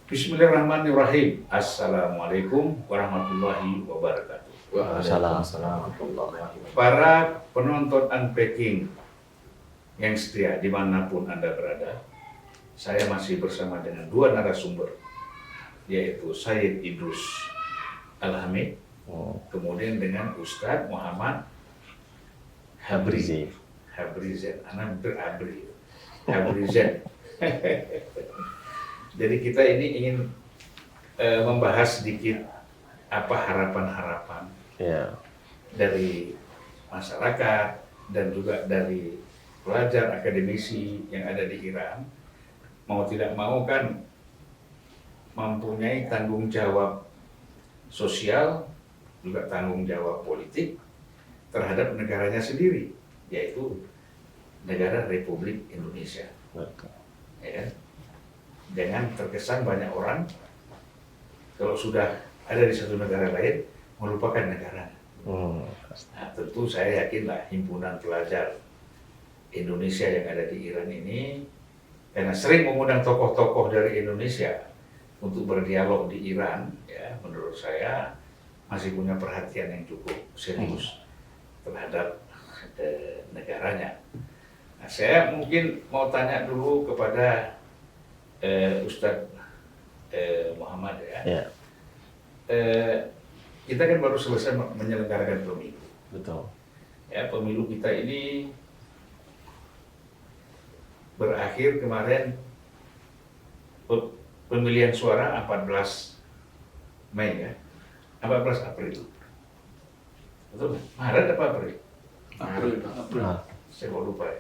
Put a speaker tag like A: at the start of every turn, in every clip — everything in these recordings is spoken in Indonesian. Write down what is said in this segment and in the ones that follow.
A: Bismillahirrahmanirrahim. Assalamualaikum warahmatullahi wabarakatuh.
B: Waalaikumsalam.
A: Para penonton Unpacking yang setia dimanapun Anda berada, saya masih bersama dengan dua narasumber, yaitu Sayyid Idrus Al-Hamid, kemudian dengan Ustadz Muhammad Habrizen. Jadi kita ini ingin membahas sedikit apa harapan-harapan dari masyarakat dan juga dari pelajar akademisi yang ada di Iran. Mau tidak mau kan mempunyai tanggung jawab sosial, juga tanggung jawab politik terhadap negaranya sendiri, yaitu negara Republik Indonesia. Ya. Jangan terkesan banyak orang kalau sudah ada di satu negara lain melupakan negara. Nah, tentu saya yakinlah himpunan pelajar Indonesia yang ada di Iran ini, karena sering mengundang tokoh-tokoh dari Indonesia untuk berdialog di Iran, ya menurut saya masih punya perhatian yang cukup serius terhadap negaranya. Nah, saya mungkin mau tanya dulu kepada Ustadz Muhammad ya. Kita kan baru selesai menyelenggarakan pemilu.
B: Betul.
A: Ya, pemilu kita ini berakhir kemarin pemilihan suara 14 Mei ya. 14 April. Betul? Maret apa April?
C: April.
A: Saya mau lupa ya.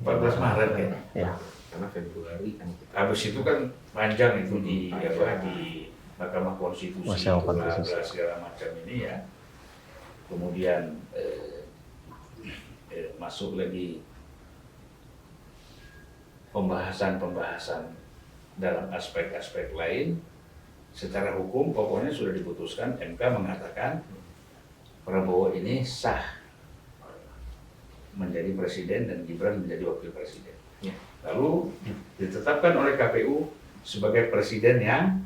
A: 14 Maret ya.
B: Ya.
C: Karena Februari kan kita.
A: Habis itu kan panjang itu di Mahkamah Konstitusi, segala macam ini ya. Kemudian masuk lagi pembahasan dalam aspek-aspek lain. Secara hukum pokoknya sudah diputuskan, MK mengatakan Prabowo ini sah menjadi presiden dan Gibran menjadi wakil presiden.
C: Ya.
A: Lalu ditetapkan oleh KPU sebagai presiden yang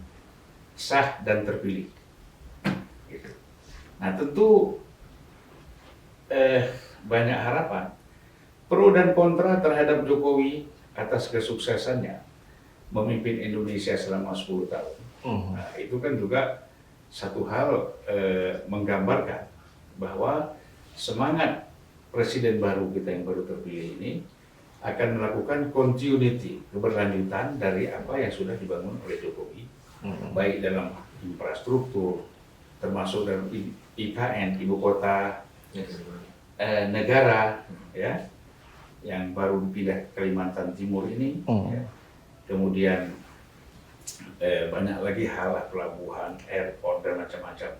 A: sah dan terpilih. Gitu. Nah tentu banyak harapan, pro dan kontra terhadap Jokowi atas kesuksesannya memimpin Indonesia selama 10 tahun. Nah, itu kan juga satu hal menggambarkan bahwa semangat presiden baru kita yang baru terpilih ini akan melakukan continuity, keberlanjutan dari apa yang sudah dibangun oleh Jokowi, baik dalam infrastruktur, termasuk dalam IKN, ibu kota negara, ya, yang baru dipindah Kalimantan Timur ini, ya. Kemudian banyak lagi hal, pelabuhan, airport dan macam-macam.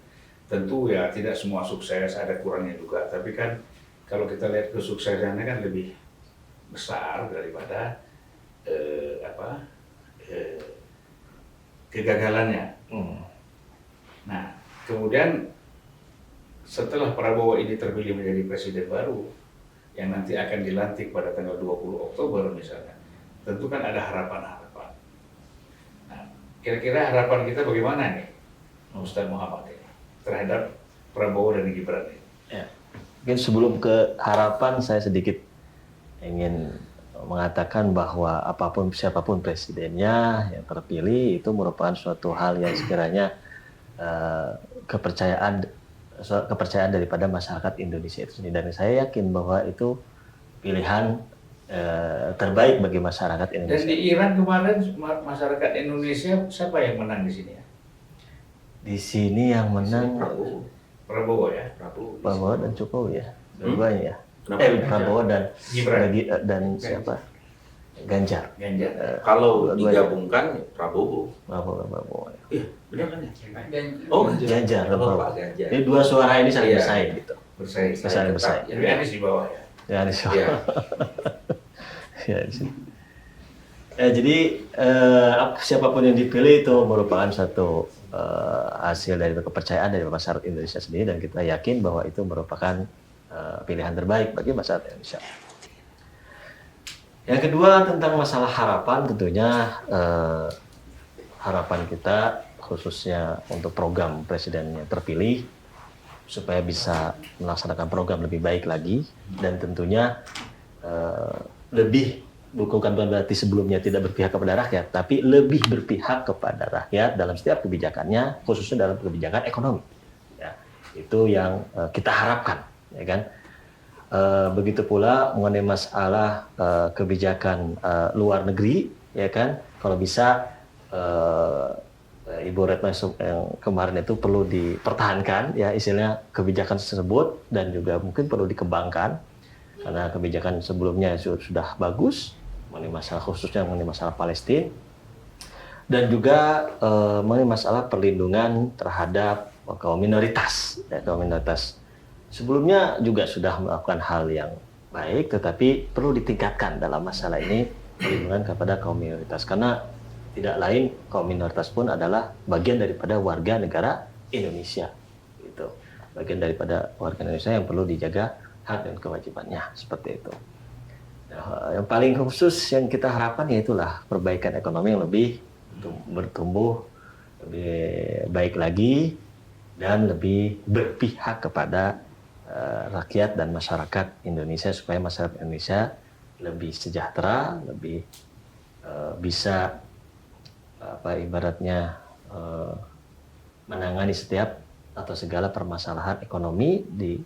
A: Tentu ya tidak semua sukses, ada kurangnya juga, tapi kan kalau kita lihat kesuksesannya kan lebih besar daripada kegagalannya. Nah, kemudian setelah Prabowo ini terpilih menjadi presiden baru yang nanti akan dilantik pada tanggal 20 Oktober misalnya, tentu kan ada harapan-harapan. Nah, kira-kira harapan kita bagaimana nih, Ustadz Muhammad ini, terhadap Prabowo dan Gibran ini?
B: Ya. Mungkin sebelum ke harapan, saya sedikit ingin mengatakan bahwa siapapun presidennya yang terpilih itu merupakan suatu hal yang sekiranya kepercayaan daripada masyarakat Indonesia itu sendiri, dan saya yakin bahwa itu pilihan terbaik bagi masyarakat Indonesia.
A: Dan di Iran kemarin masyarakat Indonesia siapa yang menang di sini ya?
B: Di sini yang menang
A: Prabowo ya.
B: Prabowo dan Jokowi ya, dua-duanya ya.
C: Kenapa?
B: Prabowo dan
A: Gibran.
B: dan siapa? Ganjar.
A: Ganjar.
C: Kalau
B: dua-duanya.
C: digabungkan Prabowo.
B: Prabowo.
C: Iya, benar kan ya?
D: Ganjar.
C: Oh,
B: Ganjar.
C: Kalau Pak Ganjar.
B: Jadi dua suara ini saling
C: Iya.
B: bersaing gitu.
A: Bersaing.
B: Saling bersaing.
C: tetap,
A: Tapi Anies di bawah ya.
B: Ya, di sini.
C: Iya.
B: Ya, di sini. Jadi siapapun yang dipilih itu merupakan satu hasil dari kepercayaan dari masyarakat Indonesia sendiri, dan kita yakin bahwa itu merupakan pilihan terbaik bagi masyarakat Indonesia. Yang kedua tentang masalah harapan, tentunya harapan kita khususnya untuk program presiden yang terpilih supaya bisa melaksanakan program lebih baik lagi, dan tentunya lebih, bukan berarti sebelumnya tidak berpihak kepada rakyat, tapi lebih berpihak kepada rakyat dalam setiap kebijakannya, khususnya dalam kebijakan ekonomi. Ya, itu yang kita harapkan, ya kan? Begitu pula mengenai masalah kebijakan luar negeri, ya kan? Kalau bisa Ibu Retno yang kemarin itu perlu dipertahankan, ya istilahnya kebijakan tersebut, dan juga mungkin perlu dikembangkan karena kebijakan sebelumnya sudah bagus mengenai masalah, khususnya mengenai masalah Palestina, dan juga mengenai masalah perlindungan terhadap kaum minoritas, ya, kaum minoritas. Sebelumnya juga sudah melakukan hal yang baik, tetapi perlu ditingkatkan dalam masalah ini, perlindungan kepada kaum minoritas, karena tidak lain kaum minoritas pun adalah bagian daripada warga negara Indonesia, gitu. Bagian daripada warga Indonesia yang perlu dijaga hak dan kewajibannya, seperti itu. Nah, yang paling khusus yang kita harapkan yaitulah perbaikan ekonomi yang lebih bertumbuh, lebih baik lagi, dan lebih berpihak kepada rakyat dan masyarakat Indonesia, supaya masyarakat Indonesia lebih sejahtera, lebih bisa ibaratnya menangani setiap atau segala permasalahan ekonomi di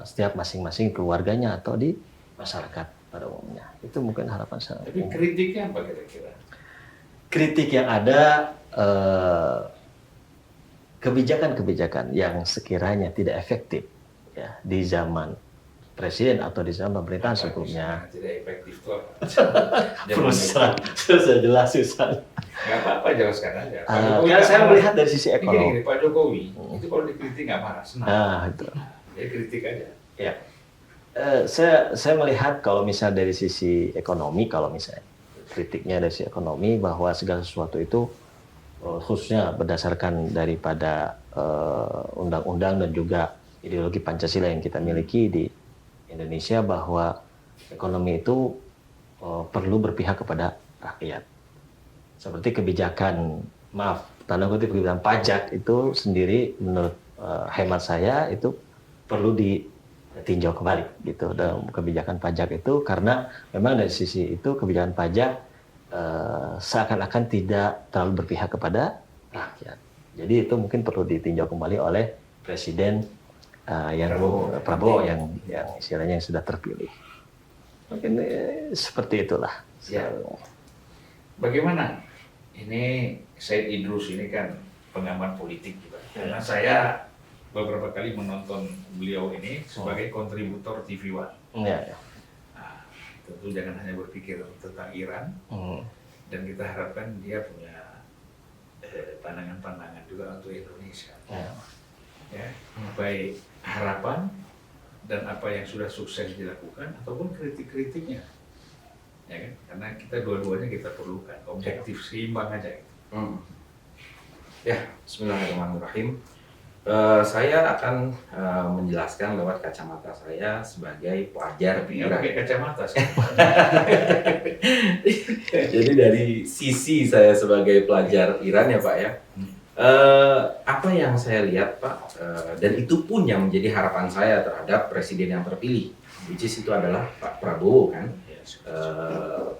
B: setiap masing-masing keluarganya atau di masyarakat pada umumnya. Itu mungkin harapan saya.
A: Tapi kritiknya apa kira-kira?
B: Kritik yang ada, kebijakan-kebijakan yang sekiranya tidak efektif, ya, di zaman presiden atau di zaman pemerintahan sebelumnya.
A: Tidak efektif tuh.
B: Susah jelas, susah.
A: Nggak apa-apa, jelaskan aja. Pak Jokowi
B: Kan
A: nggak
B: saya
A: marah.
B: melihat dari sisi
A: Ini
B: ekonomi.
A: gini, Pak Jokowi itu kalau dikritik nggak marah, senang.
B: Nah, itu.
A: Jadi kritik aja.
B: Ya. Saya melihat kalau misalnya dari sisi ekonomi, kalau misalnya kritiknya dari sisi ekonomi, bahwa segala sesuatu itu khususnya berdasarkan daripada undang-undang dan juga ideologi Pancasila yang kita miliki di Indonesia, bahwa ekonomi itu perlu berpihak kepada rakyat. Seperti kebijakan, tanda kutip kebijakan pajak itu sendiri, menurut hemat saya itu perlu ditinjau kembali gitu, dalam kebijakan pajak itu, karena memang dari sisi itu kebijakan pajak seakan-akan tidak terlalu berpihak kepada rakyat. Jadi itu mungkin perlu ditinjau kembali oleh Presiden Prabowo yang istilahnya yang sudah terpilih. Mungkin seperti itulah.
A: Ya. Bagaimana? Ini Said Idrus ini kan pengamat politik juga. Karena saya beberapa kali menonton beliau ini sebagai kontributor TV One.
B: Ya.
A: Nah, tentu jangan hanya berpikir tentang Iran, dan kita harapkan dia punya pandangan-pandangan juga untuk Indonesia. Ya, baik harapan dan apa yang sudah sukses dilakukan ataupun kritik-kritiknya, ya kan? Karena kita dua-duanya kita perlukan, objektif, seimbang aja.
C: Ya, bismillahirrahmanirrahim. Saya akan menjelaskan lewat kacamata saya sebagai pelajar
A: Tapi nggak pakai kacamata sih.
C: Jadi dari sisi saya sebagai pelajar Iran ya Pak ya, apa yang saya lihat Pak, dan itu pun yang menjadi harapan saya terhadap presiden yang terpilih, which is itu adalah Pak Prabowo kan.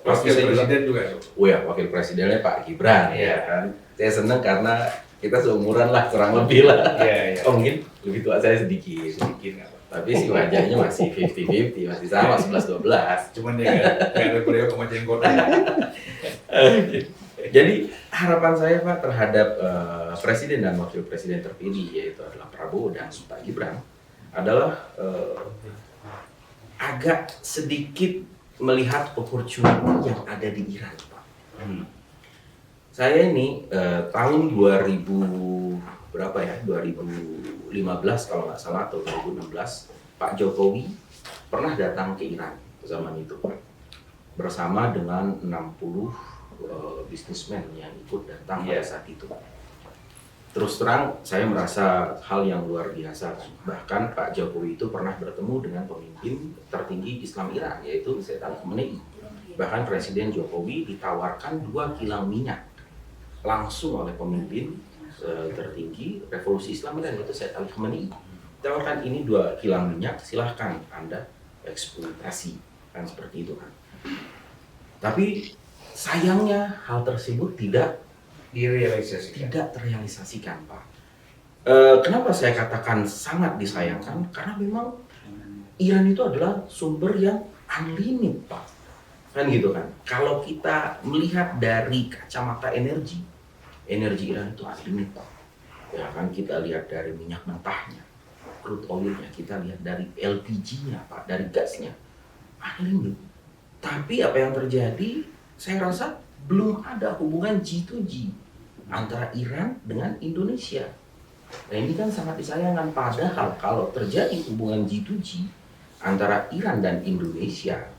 A: Wakil presiden juga.
C: Oh ya, wakil presidennya Pak Gibran ya kan. Saya senang karena kita seumuran lah, kurang lebih lah.
A: Iya.
C: Oh mungkin lebih tua saya sedikit.
A: Sedikit nggak apa.
C: Tapi si wajahnya masih 50-50, masih sama 11-12.
A: Cuman dia nggak ada beliau sama jenggot.
C: Jadi harapan saya Pak terhadap presiden dan wakil presiden terpilih, yaitu adalah Prabowo dan Pak Gibran, adalah agak sedikit melihat opportunity yang ada di Iran, Pak.
A: Hmm.
C: Saya ini tahun 2000 berapa ya? 2015 kalau nggak salah atau 2016, Pak Jokowi pernah datang ke Iran zaman itu, Pak. Bersama dengan 60 bisnismen yang ikut datang pada saat itu. Terus terang, saya merasa hal yang luar biasa. Bahkan Pak Jokowi itu pernah bertemu dengan pemimpin tertinggi Islam Iran, yaitu Sayyid Ali Khamenei. Bahkan Presiden Jokowi ditawarkan 2 kilang minyak langsung oleh pemimpin tertinggi Revolusi Islam Iran, yaitu Sayyid Ali Khamenei. Ditawarkan ini 2 kilang minyak, silahkan Anda eksploitasi, kan seperti itu kan. Tapi sayangnya hal tersebut tidak terrealisasikan, Pak. Kenapa saya katakan sangat disayangkan? Karena memang Iran itu adalah sumber yang unlimited, Pak. Kan gitu kan. Kalau kita melihat dari kacamata energi Iran itu unlimited, Pak. Ya kan, kita lihat dari minyak mentahnya, crude oilnya, kita lihat dari LPG-nya, Pak, dari gasnya, unlimited. Tapi apa yang terjadi? Saya rasa belum ada hubungan G2G antara Iran dengan Indonesia. Nah, ini kan sangat disayangkan. Padahal kalau terjadi hubungan G2G antara Iran dan Indonesia,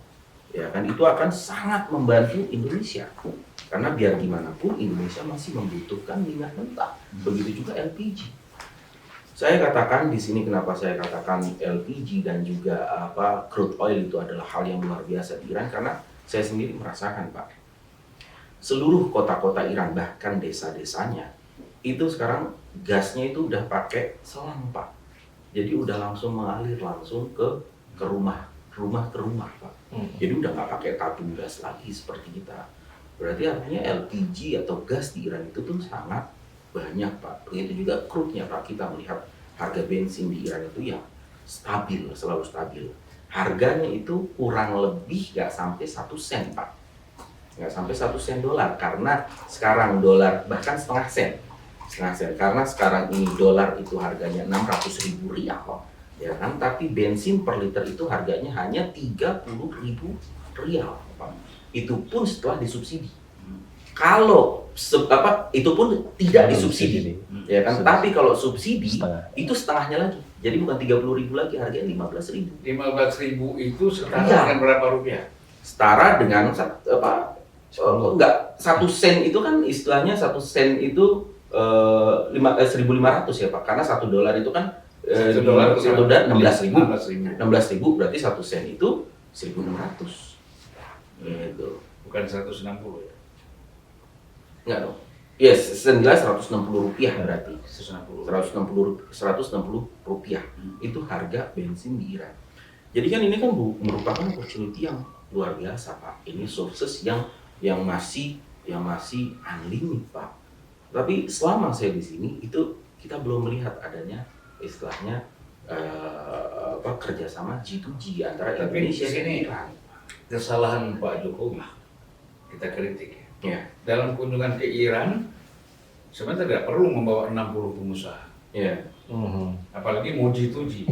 C: ya kan, itu akan sangat membantu Indonesia. Karena biar gimana pun Indonesia masih membutuhkan minyak mentah. Begitu juga LPG. Saya katakan di sini, kenapa saya katakan LPG dan juga crude oil itu adalah hal yang luar biasa di Iran, karena saya sendiri merasakan, Pak. Seluruh kota-kota Iran, bahkan desa-desanya, itu sekarang gasnya itu udah pakai selang, Pak. Jadi udah langsung mengalir langsung ke rumah ke rumah, Pak. Jadi udah nggak pakai tabung gas lagi seperti kita. Berarti artinya LPG atau gas di Iran itu tuh sangat banyak, Pak. Begitu juga crude-nya, Pak. Kita melihat harga bensin di Iran itu ya stabil, selalu stabil. Harganya itu kurang lebih nggak sampai 1 sen, Pak. Nggak sampai 1 sen dolar, karena sekarang dolar bahkan setengah sen, karena sekarang ini dolar itu harganya 600.000 rial, ya kan, tapi bensin per liter itu harganya hanya 30.000 rial, Pak. Itu pun setelah disubsidi. Kalau itu pun tidak disubsidi, ya kan, tapi kalau subsidi itu setengahnya lagi, jadi bukan 30.000 lagi, harganya 15.000.
A: 15.000 itu setara dengan berapa rupiah?
C: Setara dengan enggak, 1 sen itu kan istilahnya 1 sen itu 1.500 ya, Pak, karena 1 dolar itu kan
A: 1 dolar
C: 16.000 berarti 1 sen itu 1.600 gitu.
A: Bukan 160 ya?
C: Enggak dong. Yes, senilai 160 rupiah berarti.
A: 160
C: rupiah. Itu harga bensin di Iran. Jadi kan ini kan merupakan opportunity yang luar biasa, Pak. Ini sources yang masih unlimited, Pak. Tapi selama saya di sini itu kita belum melihat adanya istilahnya kerjasama G2G antara Indonesia dan Iran.
A: Kesalahan Pak Jokowi kita kritik ya.
C: Ya.
A: Dalam kunjungan ke Iran sebenarnya tidak perlu membawa 60 pengusaha.
C: Ya.
A: Apalagi mau G2G,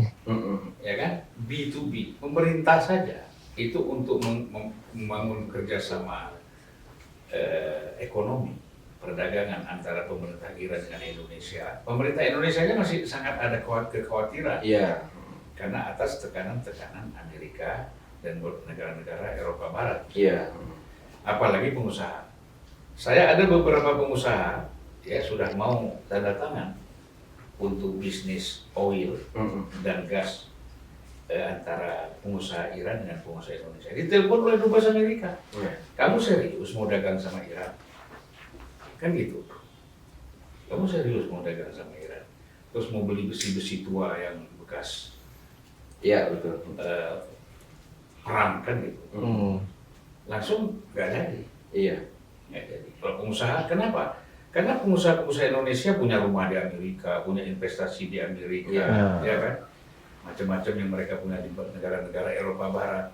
A: ya kan? B2B, pemerintah saja itu untuk membangun kerjasama ekonomi, perdagangan antara pemerintah Iran dengan Indonesia. Pemerintah Indonesia masih sangat ada kekhawatiran, karena atas tekanan-tekanan Amerika dan negara-negara Eropa Barat. Apalagi pengusaha. Saya ada beberapa pengusaha ya sudah mau tanda tangan untuk bisnis oil dan gas antara pengusaha Iran dengan pengusaha Indonesia. Ditelepon oleh Dubes Amerika. Kamu serius mau dagang sama Iran? Kan gitu. Kamu serius mau dagang sama Iran? Terus mau beli besi-besi tua yang bekas.
C: Iya, betul.
A: Perang kan gitu. Langsung nggak jadi.
C: Iya.
A: Nggak jadi. Kalau pengusaha, kenapa? Karena pengusaha-pengusaha Indonesia punya rumah di Amerika, punya investasi di Amerika, ya kan? Macam-macam yang mereka punya di negara-negara Eropa Barat.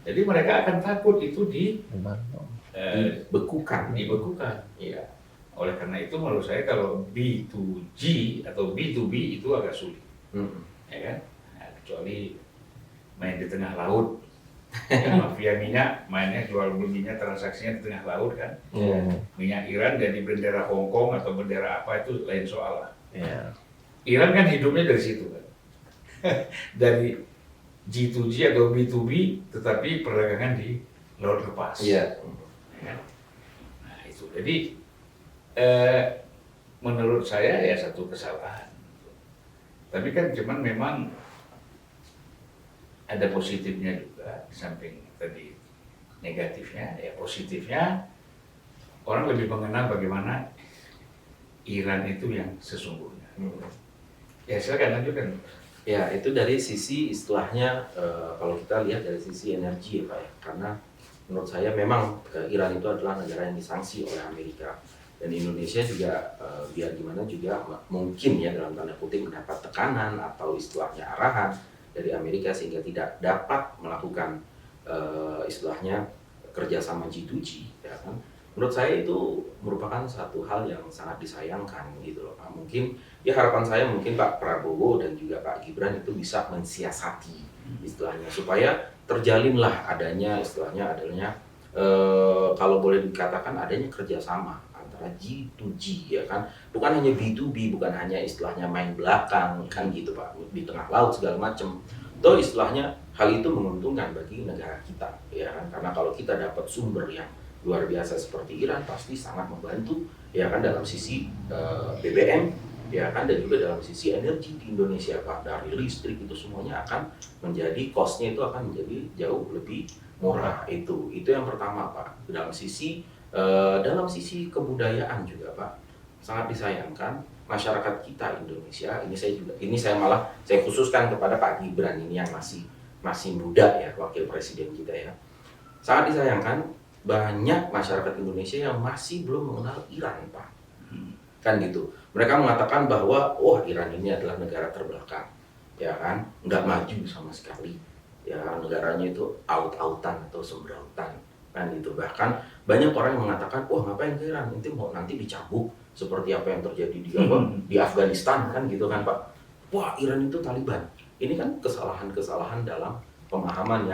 A: Jadi mereka akan takut itu dibekukan. Iya. Oleh karena itu menurut saya kalau B2G atau B2B itu agak sulit, ya kan? Nah, kecuali main di tengah laut, Ya, mafia minyak mainnya jual beli minyak, transaksinya di tengah laut kan. Minyak Iran jadi bendera Hong Kong atau bendera apa itu lain soal lah. Iran kan hidupnya dari situ kan. Dari G2G atau B2B, tetapi perdagangan di laut lepas.
C: Iya.
A: Ya. Nah itu, jadi menurut saya ya satu kesalahan. Tapi kan cuman memang ada positifnya juga, di samping tadi negatifnya, ya positifnya orang lebih mengenal bagaimana Iran itu yang sesungguhnya. Ya silakan lanjutkan.
C: Ya, itu dari sisi istilahnya, kalau kita lihat dari sisi energi ya Pak ya, karena menurut saya memang Iran itu adalah negara yang disanksi oleh Amerika, dan Indonesia juga biar gimana juga mungkin ya dalam tanda kutip mendapat tekanan atau istilahnya arahan dari Amerika sehingga tidak dapat melakukan istilahnya kerjasama G2G ya kan. Menurut saya itu merupakan satu hal yang sangat disayangkan gitu loh Pak. Mungkin ya harapan saya mungkin Pak Prabowo dan juga Pak Gibran itu bisa mensiasati istilahnya supaya terjalinlah adanya istilahnya kalau boleh dikatakan adanya kerjasama antara G2G ya kan, bukan hanya B2B, bukan hanya istilahnya main belakang kan gitu Pak, di tengah laut segala macam. Toh istilahnya hal itu menguntungkan bagi negara kita ya kan, karena kalau kita dapat sumber yang luar biasa seperti Iran pasti sangat membantu ya kan dalam sisi BBM ya kan, dan juga dalam sisi energi di Indonesia Pak, dari listrik itu semuanya akan menjadi cost-nya itu akan menjadi jauh lebih murah. Itu yang pertama Pak. Dalam sisi kebudayaan juga Pak, sangat disayangkan masyarakat kita Indonesia ini saya khususkan kepada Pak Gibran ini yang masih muda ya, wakil presiden kita ya. Sangat disayangkan banyak masyarakat Indonesia yang masih belum mengenal Iran Pak. Kan gitu. Mereka mengatakan bahwa Iran ini adalah negara terbelakang ya kan, nggak maju sama sekali ya, negaranya itu aut-autan atau sembrautan kan gitu. Bahkan banyak orang yang mengatakan ngapain ke Iran, nanti dicambuk seperti apa yang terjadi di Afghanistan kan gitu kan Pak. Iran itu Taliban. Ini kan kesalahan dalam pemahaman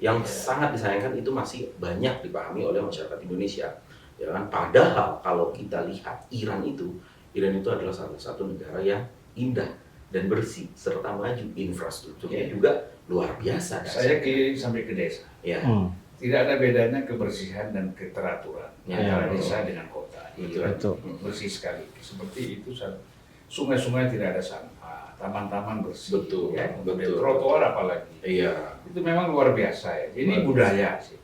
C: yang sangat disayangkan, itu masih banyak dipahami oleh masyarakat Indonesia ya kan. Padahal kalau kita lihat Iran itu adalah salah satu negara yang indah dan bersih serta maju, infrastrukturnya juga luar biasa.
A: Saya keliling sampai ke desa
C: ya.
A: Tidak ada bedanya kebersihan dan keteraturan antara desa dengan kota. Itu bersih sekali. Seperti itu, sungai-sungai tidak ada sampah, taman-taman bersih.
C: Betul.
A: Ya, trotoar apalagi.
C: Iya.
A: Itu memang luar biasa ya. Ini budaya sih.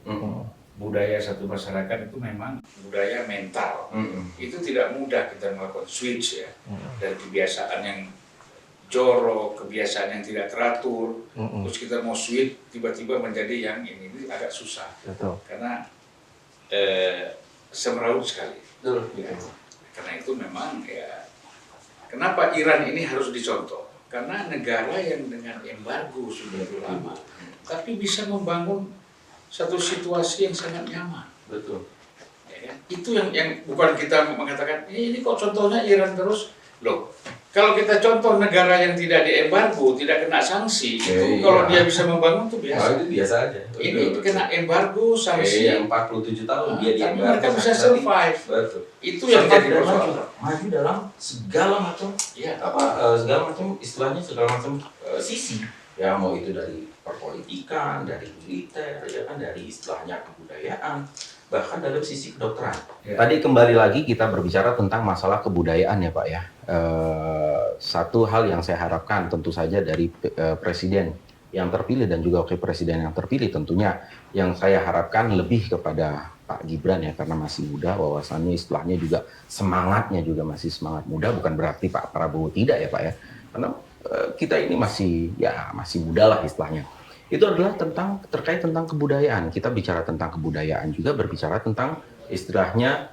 A: Budaya satu masyarakat itu memang budaya mental. Itu tidak mudah kita melakukan switch ya, dari kebiasaan yang jorok, kebiasaan yang tidak teratur, terus kita mau switch tiba-tiba menjadi yang ini agak susah. Karena semeraut sekali. Ya. Karena itu memang ya, kenapa Iran ini harus dicontoh? Karena negara yang dengan embargo sudah lama, tapi bisa membangun satu situasi yang sangat nyaman.
C: Betul.
A: Ya, itu yang bukan kita mengatakan ini kok contohnya Iran terus. Loh, kalau kita contoh negara yang tidak diembargo, tidak kena sanksi, itu kalau dia bisa membangun itu biasa.
C: Itu biasa aja.
A: Ini kena embargo, sanksi.
C: 47 tahun dia
A: tapi mereka bisa survive.
C: Betul.
A: Itu yang jadi persoalan.
C: Maju dalam segala macam segala macam istilahnya, segala macam sisi. Ya mau itu dari perpolitikan, dari militer, ya kan, dari istilahnya kebudayaan, bahkan dalam sisi kedokteran. Tadi kembali lagi kita berbicara tentang masalah kebudayaan ya Pak ya. Satu hal yang saya harapkan tentu saja dari presiden yang terpilih dan juga wakil presiden yang terpilih, tentunya yang saya harapkan lebih kepada Pak Gibran ya, karena masih muda, wawasannya istilahnya juga semangatnya juga masih semangat muda. Bukan berarti Pak Prabowo tidak ya Pak ya, karena kita ini masih muda lah istilahnya. Itu adalah terkait tentang kebudayaan. Kita bicara tentang kebudayaan juga berbicara tentang istilahnya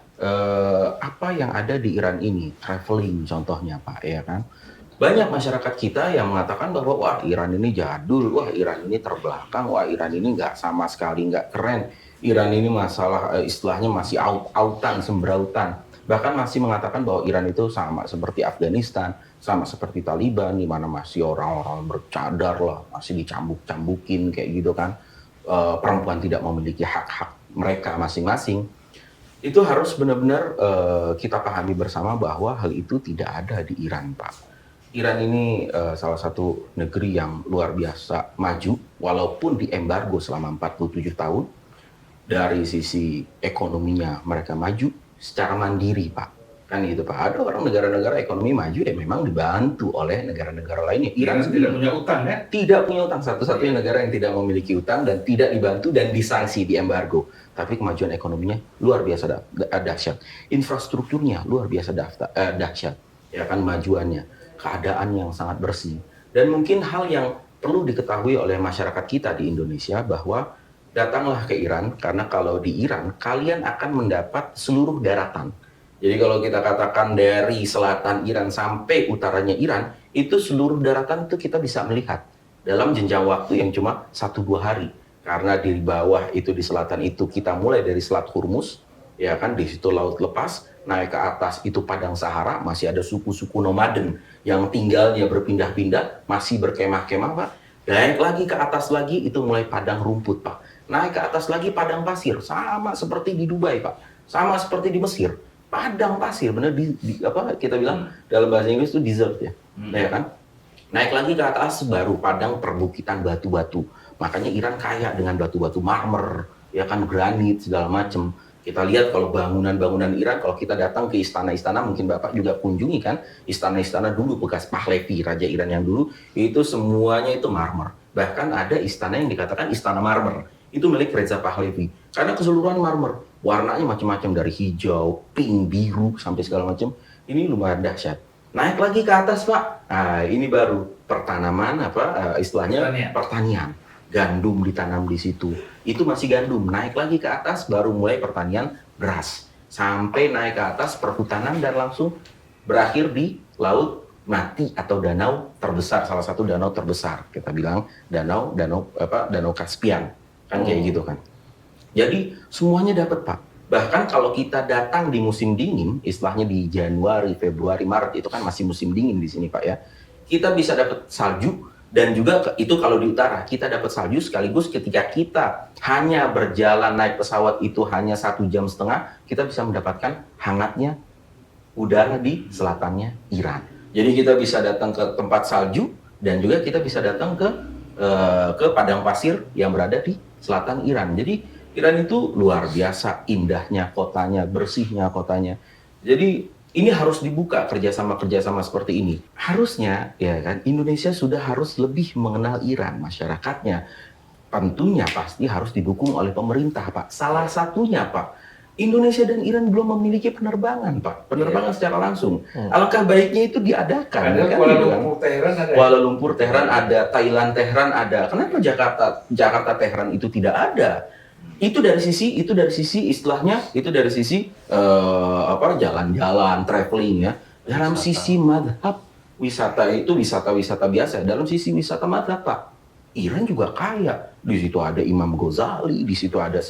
C: apa yang ada di Iran ini, traveling contohnya Pak ya kan. Banyak masyarakat kita yang mengatakan bahwa Iran ini jadul, Iran ini terbelakang, Iran ini nggak sama sekali nggak keren, Iran ini masalah istilahnya masih out-outan, sembrautan. Bahkan masih mengatakan bahwa Iran itu sama seperti Afghanistan, sama seperti Taliban, di mana masih orang-orang bercadar lah, masih dicambuk-cambukin kayak gitu kan.
D: perempuan tidak memiliki hak-hak mereka masing-masing, itu harus benar-benar kita pahami bersama bahwa hal itu tidak ada di Iran, Pak. Iran ini salah satu negeri yang luar biasa maju, walaupun diembargo selama 47 tahun. Dari sisi ekonominya mereka maju secara mandiri, Pak. Kan gitu, Pak. Ada orang negara-negara ekonomi maju ya memang dibantu oleh negara-negara lainnya.
A: Iran tidak punya utang kan?
D: Tidak punya utang, satu-satunya negara yang tidak memiliki utang dan tidak dibantu dan disanksi di embargo. Tapi kemajuan ekonominya luar biasa dahsyat. Infrastrukturnya luar biasa dahsyat. Ya kan, kemajuannya, keadaan yang sangat bersih. Dan mungkin hal yang perlu diketahui oleh masyarakat kita di Indonesia bahwa datanglah ke Iran, karena kalau di Iran kalian akan mendapat seluruh daratan. Jadi kalau kita katakan dari selatan Iran sampai utaranya Iran, itu seluruh daratan itu kita bisa melihat dalam jenjang waktu yang cuma 1-2 hari. Karena di bawah itu, di selatan itu, kita mulai dari Selat Hormuz, ya kan, di situ laut lepas, naik ke atas itu padang Sahara, masih ada suku-suku nomaden yang tinggalnya berpindah-pindah, masih berkemah-kemah, Pak. Naik lagi ke atas lagi, itu mulai padang rumput, Pak. Naik ke atas lagi padang pasir, sama seperti di Dubai, Pak. Sama seperti di Mesir. Padang pasir, bener apa kita bilang dalam bahasa Inggris itu desert ya, ya kan? Naik lagi ke atas baru padang perbukitan batu-batu. Makanya Iran kaya dengan batu-batu marmer, ya kan, granit segala macam. Kita lihat kalau bangunan-bangunan Iran, kalau kita datang ke istana-istana, mungkin Bapak juga kunjungi kan, istana-istana dulu bekas Pahlavi, Raja Iran yang dulu, itu semuanya itu marmer. Bahkan ada istana yang dikatakan istana marmer. Itu milik Reza Pahlavi. Karena keseluruhan marmer, warnanya macam-macam dari hijau, pink, biru, sampai segala macam. Ini lumayan dahsyat. Naik lagi ke atas, Pak. Nah, ini baru pertanaman, istilahnya pertanian. Gandum ditanam di situ. Itu masih gandum. Naik lagi ke atas, baru mulai pertanian beras. Sampai naik ke atas perhutanan dan langsung berakhir di laut mati atau danau terbesar, salah satu danau terbesar. Kita bilang danau Kaspian. Kan kayak gitu kan. Jadi semuanya dapat, Pak. Bahkan kalau kita datang di musim dingin, istilahnya di Januari, Februari, Maret, itu kan masih musim dingin di sini, Pak ya. Kita bisa dapat salju, dan juga itu kalau di utara kita dapat salju sekaligus ketika kita hanya berjalan naik pesawat itu hanya 1,5 jam, kita bisa mendapatkan hangatnya udara di selatannya Iran. Jadi kita bisa datang ke tempat salju dan juga kita bisa datang ke padang pasir yang berada di selatan Iran. Jadi Iran itu luar biasa indahnya kotanya, bersihnya kotanya. Jadi ini harus dibuka kerjasama-kerjasama seperti ini. Harusnya ya kan Indonesia sudah harus lebih mengenal Iran, masyarakatnya. Tentunya pasti harus didukung oleh pemerintah, Pak. Salah satunya, Pak, Indonesia dan Iran belum memiliki penerbangan, Pak. Penerbangan secara langsung. Alangkah baiknya itu diadakan.
A: Ada
D: kan,
A: Kuala
D: gitu kan.
A: Lumpur, Teheran ada.
D: Kuala Lumpur, Teheran ada. Thailand, Teheran ada. Kenapa Jakarta, Teheran itu tidak ada? Itu dari sisi istilahnya, itu dari sisi jalan-jalan, traveling ya. Dalam sisi madhab, wisata itu wisata-wisata biasa. Dalam sisi wisata madhab, Pak, Iran juga kaya. Di situ ada Imam Ghazali, di situ ada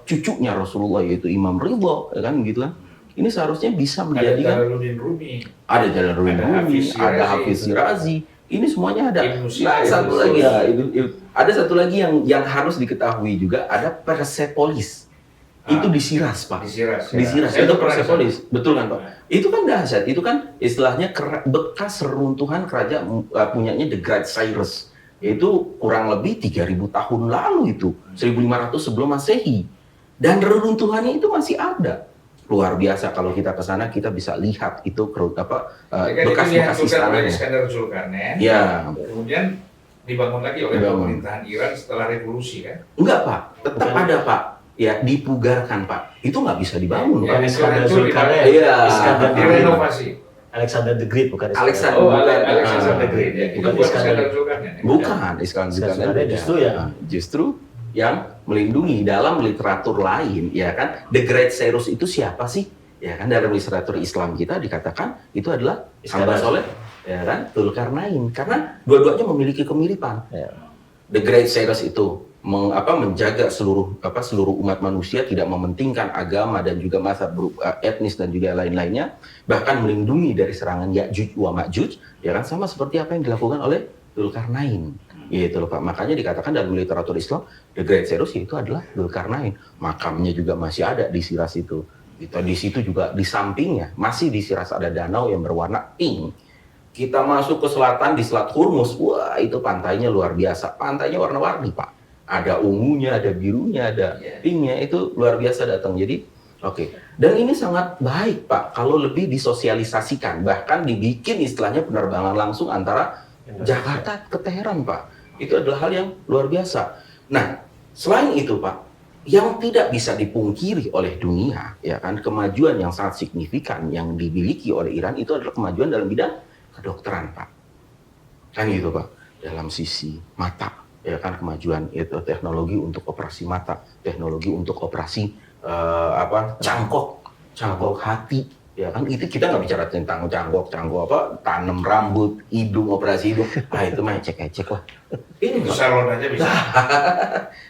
D: cucunya Rasulullah yaitu Imam Ridha, ya kan gitu kan. Ini seharusnya bisa menjadikan
A: Ada Jalaluddin Rumi,
D: ada Jalaluddin Rumi, ada Hafiz Shirazi. Ini semuanya ada. Nah, satu lagi ya, ada satu lagi yang harus diketahui juga, ada Persepolis. Itu di Shiraz, Pak.
A: Di Shiraz.
D: Di Shiraz
A: Saya
D: itu
A: pernah
D: Persepolis, betul kan, Pak? Itu kan dahsyat. Itu kan istilahnya bekas reruntuhan kerajaan punyanya The Great Cyrus. Itu kurang lebih 3.000 tahun lalu itu, 1.500 sebelum Masehi. Dan reruntuhannya itu masih ada. Luar biasa kalau kita ke sana kita bisa lihat itu bekas-bekas istananya.
A: Iskandar Zulkarnain.
D: Ya.
A: Kemudian dibangun lagi oleh pemerintahan Iran setelah revolusi kan?
D: Enggak, Pak. Tetap ada, Pak. Ya, dipugarkan, Pak. Itu nggak bisa dibangun.
B: Bukan Iskandar
A: itu
B: Zulkarnain.
D: Iya.
B: Iskandar
A: direnovasi.
B: Alexander the Great bukan
D: Alexander.
A: Alexander the Great. Ya. Itu
B: Bukan
A: bukan
B: Iskandar.
A: Iskandar Zulkarnain. Ya?
D: Bukan, Iskandar Zulkarnain justru yang melindungi dalam literatur lain, ya kan? The Great Cyrus itu siapa sih? Ya kan, dalam literatur Islam kita dikatakan itu adalah hamba soleh, ya kan? Dzulkarnain. Karena dua-duanya memiliki kemiripan.
B: Ya.
D: The Great Cyrus itu menjaga seluruh umat manusia, tidak mementingkan agama dan juga mazhab etnis dan juga lain-lainnya, bahkan melindungi dari serangan Ya'juj wa Ma'juj, ya kan, sama seperti apa yang dilakukan oleh Dzulkarnain. gitu loh Pak. Makanya dikatakan dalam literatur Islam, The Great Cyrus itu adalah Dzulkarnain. Makamnya juga masih ada di Siras itu. Di situ juga di sampingnya masih di Siras ada danau yang berwarna pink. Kita masuk ke selatan di Selat Hormuz, wah itu pantainya luar biasa. Pantainya warna-warni Pak. Ada ungunya, ada birunya, ada pinknya, itu luar biasa datang. Jadi oke. Dan ini sangat baik Pak kalau lebih disosialisasikan, bahkan dibikin istilahnya penerbangan langsung antara Jakarta ke Teheran Pak. Itu adalah hal yang luar biasa. Nah, selain itu Pak, yang tidak bisa dipungkiri oleh dunia, ya kan, kemajuan yang sangat signifikan yang dimiliki oleh Iran itu adalah kemajuan dalam bidang kedokteran Pak. Kan gitu Pak, dalam sisi mata, ya kan, kemajuan itu teknologi untuk operasi mata, teknologi untuk operasi cangkok hati. Ya kan, itu kita nggak bicara tentang cangkok tanam rambut, hidung, operasi hidung, itu mah ecek-ecek lah. Ini
A: Itu salon aja bisa.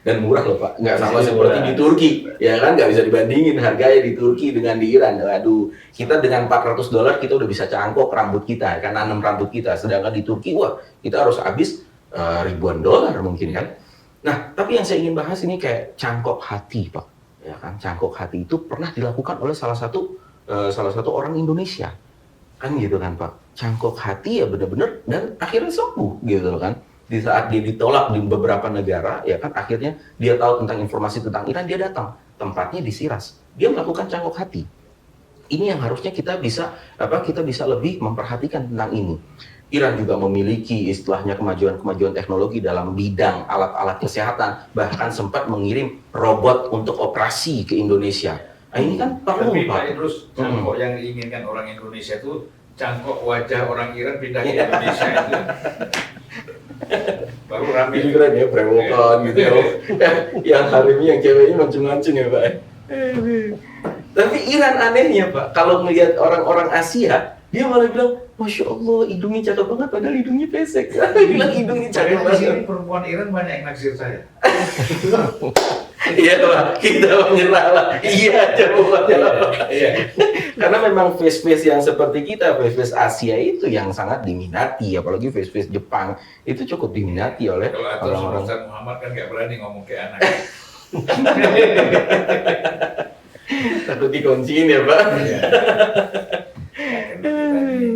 D: dan murah loh Pak, nggak sama
B: Masih
D: seperti
B: murah.
D: di Turki, ya kan, nggak bisa dibandingin harganya di Turki dengan di Iran. Aduh, kita dengan $400 kita udah bisa cangkok rambut kita, kan, nanam rambut kita, sedangkan di Turki, wah, kita harus habis ribuan dolar mungkin kan. Nah, tapi yang saya ingin bahas ini kayak cangkok hati Pak, ya kan, cangkok hati itu pernah dilakukan oleh salah satu orang Indonesia, kan gitu kan Pak. Cangkok hati ya benar-benar dan akhirnya sembuh gitu loh kan. Di saat dia ditolak di beberapa negara, ya kan, akhirnya dia tahu tentang informasi tentang Iran, dia datang, tempatnya di Siras, dia melakukan cangkok hati. Ini yang harusnya kita bisa lebih memperhatikan tentang ini. Iran juga memiliki istilahnya kemajuan teknologi dalam bidang alat-alat kesehatan, bahkan sempat mengirim robot untuk operasi ke Indonesia. Nah, ini kan perlu
A: Tapi
D: Pak.
A: Pak Idrus, cangkok yang diinginkan orang Indonesia itu cangkok wajah orang Iran pindah ke Indonesia itu. Baru rapi.
D: Ini keren ya, brewokan gitu ya. Yang hari ini yang ceweknya mancung-mancung ya Pak. Tapi Iran anehnya Pak, kalau melihat orang-orang Asia, dia malah bilang, Masya Allah, hidungnya cakep banget, padahal hidungnya pesek. Bilang hidungnya cakep
A: Di sini
D: banget.
A: perempuan Iran banyak yang naksir saya.
D: Iya Pak, kita menyerah lah. Iya jawabannya Pak.
A: Iya.
D: Karena memang face-face yang seperti kita, face-face Asia itu yang sangat diminati, apalagi face-face Jepang, itu cukup diminati oleh
A: Kalau atur
D: orang-orang.
A: Ustaz Muhammad kan nggak berani ngomong ke anak.
D: Takut dikunciin ya Pak.
A: Iya. Karena kita ini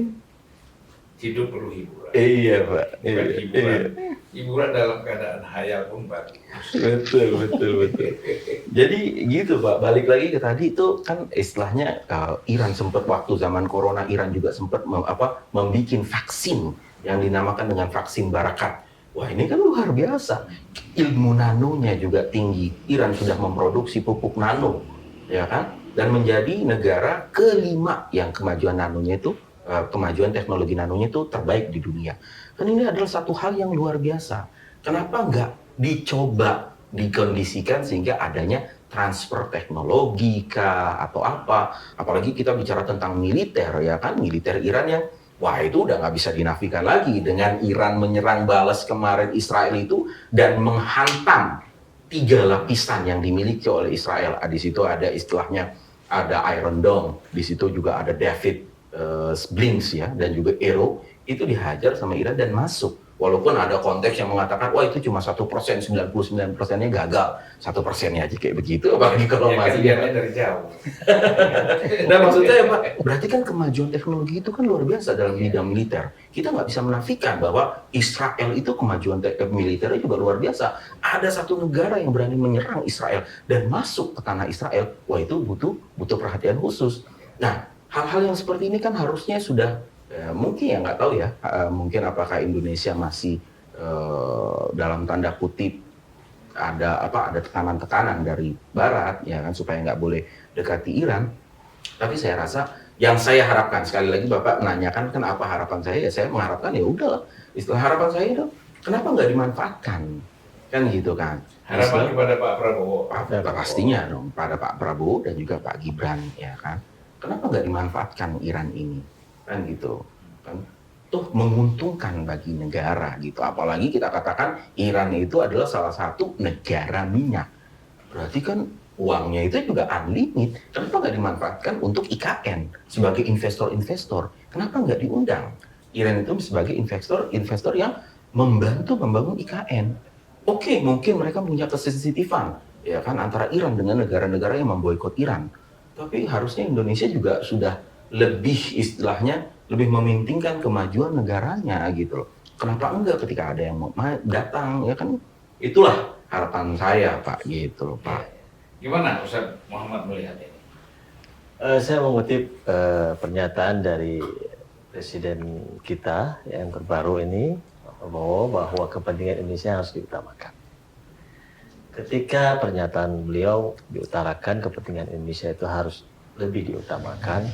A: hidup perlu hiburan.
D: Iya Pak.
A: Bukan
D: Iya.
A: hiburan. Hiburan dalam keadaan hayal pun bagus.
D: Betul. Jadi gitu Pak, balik lagi ke tadi itu kan istilahnya Iran sempat waktu zaman corona, Iran juga sempat membuat vaksin yang dinamakan dengan vaksin Barakat. Wah ini kan luar biasa, ilmu nanonya juga tinggi. Iran sudah memproduksi pupuk nano, ya kan, dan menjadi negara kelima yang kemajuan nanonya itu, kemajuan teknologi nanonya itu terbaik di dunia. Kan ini adalah satu hal yang luar biasa. Kenapa nggak dicoba, dikondisikan sehingga adanya transfer teknologi kah atau apa? Apalagi kita bicara tentang militer, ya kan, militer Iran yang wah itu udah nggak bisa dinafikan lagi dengan Iran menyerang balas kemarin Israel itu dan menghantam 3 lapisan yang dimiliki oleh Israel. Di situ ada istilahnya ada Iron Dome, di situ juga ada David Blinks ya, dan juga Arrow itu dihajar sama Iran dan masuk. Walaupun ada konteks yang mengatakan, wah itu cuma 1%, 99%-nya gagal. 1%-nya aja kayak begitu, apalagi kalau
A: Ya, kan
D: masih
A: lihatnya dari jauh.
D: Nah maksud saya Pak, berarti kan kemajuan teknologi itu kan luar biasa dalam bidang militer. Kita nggak bisa menafikan bahwa Israel itu kemajuan militernya juga luar biasa. Ada satu negara yang berani menyerang Israel dan masuk ke tanah Israel, wah itu butuh perhatian khusus. Nah hal-hal yang seperti ini kan harusnya sudah mungkin ya nggak tahu ya, mungkin apakah Indonesia masih dalam tanda kutip ada tekanan-tekanan dari Barat ya kan supaya nggak boleh dekati Iran. Tapi saya rasa yang saya harapkan, sekali lagi Bapak menanyakan kan apa harapan saya, ya saya mengharapkan ya udahlah, istilah harapan saya itu kenapa nggak dimanfaatkan kan gitu kan.
A: Harapan kepada Pak Prabowo.
D: Pastinya dong pada Pak Prabowo dan juga Pak Gibran ya kan. Kenapa nggak dimanfaatkan Iran ini kan gitu kan, tuh menguntungkan bagi negara gitu. Apalagi kita katakan Iran itu adalah salah satu negara minyak, berarti kan uangnya itu juga unlimited. Kenapa nggak dimanfaatkan untuk IKN sebagai investor-investor? Kenapa nggak diundang Iran itu sebagai investor yang membantu membangun IKN. Oke, mungkin mereka punya kesensitifan, ya kan, antara Iran dengan negara-negara yang memboikot Iran. Tapi harusnya Indonesia juga sudah lebih istilahnya lebih mementingkan kemajuan negaranya gitu loh. Kenapa enggak ketika ada yang mau datang, ya kan? Itulah harapan saya, Pak, gitu loh, Pak.
A: Gimana Ustaz Muhammad melihat ini?
B: Saya mengutip pernyataan dari Presiden kita yang terbaru ini, bahwa kepentingan Indonesia harus diutamakan. Ketika pernyataan beliau diutarakan kepentingan Indonesia itu harus lebih diutamakan,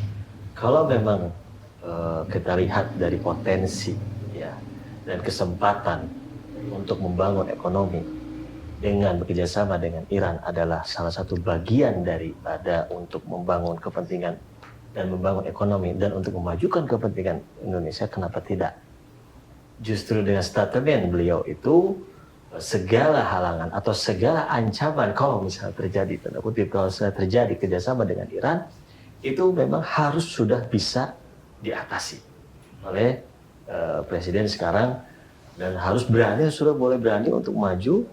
B: kalau memang kita lihat dari potensi ya dan kesempatan untuk membangun ekonomi dengan bekerjasama dengan Iran adalah salah satu bagian daripada untuk membangun kepentingan dan membangun ekonomi dan untuk memajukan kepentingan Indonesia, kenapa tidak? Justru dengan statement beliau itu segala halangan atau segala ancaman kalau misalnya terjadi, tanda kutip, kalau misalnya terjadi kerjasama dengan Iran, itu memang harus sudah bisa diatasi oleh Presiden sekarang, dan harus berani, sudah boleh berani untuk maju,